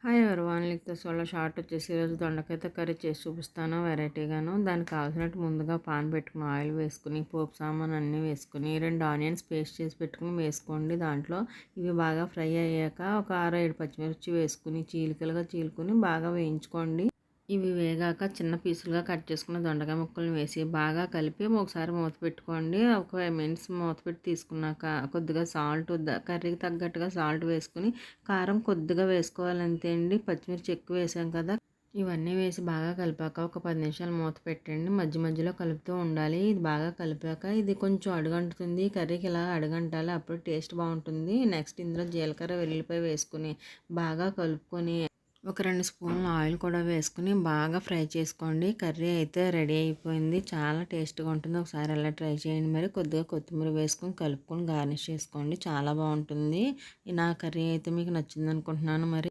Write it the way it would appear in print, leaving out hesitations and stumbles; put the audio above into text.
Hi everyone lick వాళ్ళ short వచ్చేసి ఈరోజు దొండకాయతో కర్రీ చేసి చూపిస్తాను వెరైటీగాను. దానికి కావాల్సినట్టు ముందుగా పాన్ పెట్టుకుని ఆయిల్ వేసుకుని పోపు సామాన్ అన్నీ వేసుకుని 2 ఆనియన్స్ పేస్ట్ చేసి పెట్టుకుని వేసుకోండి. దాంట్లో ఇవి బాగా ఫ్రై అయ్యాక ఒక 6-7 పచ్చిమిర్చి వేసుకుని చీలికలుగా చీలుకుని బాగా వేయించుకోండి. ఇవి వేగాక చిన్న పీసులుగా కట్ చేసుకున్న దొండకాయ ముక్కలను వేసి బాగా కలిపి ఒకసారి మూత పెట్టుకోండి. ఒక 5 మినిట్స్ మూత పెట్టి తీసుకున్నాక కొద్దిగా సాల్ట్ కర్రీకి తగ్గట్టుగా సాల్ట్ వేసుకుని కారం కొద్దిగా వేసుకోవాలి అంతే అండి. పచ్చిమిర్చి ఎక్కువ వేసాం కదా. ఇవన్నీ వేసి బాగా కలిపాక ఒక 10 నిమిషాలు మూత పెట్టండి. మధ్య మధ్యలో కలుపుతూ ఉండాలి. ఇది బాగా కలిపాక ఇది కొంచెం అడుగంటుతుంది. కర్రీకి ఇలా అడుగంటాలి, అప్పుడు టేస్ట్ బాగుంటుంది. నెక్స్ట్ ఇందులో జీలకర్ర వెల్లుల్లిపాయ వేసుకుని బాగా కలుపుకొని ఒక 2 స్పూన్ల ఆయిల్ కూడా వేసుకుని బాగా ఫ్రై చేసుకోండి. కర్రీ అయితే రెడీ అయిపోయింది. చాలా టేస్ట్గా ఉంటుంది. ఒకసారి అలా ట్రై చేయండి. మరి కొద్దిగా కొత్తిమీర వేసుకొని కలుపుకొని గార్నిష్ చేసుకోండి. చాలా బాగుంటుంది. నా కర్రీ అయితే మీకు నచ్చింది అనుకుంటున్నాను. మరి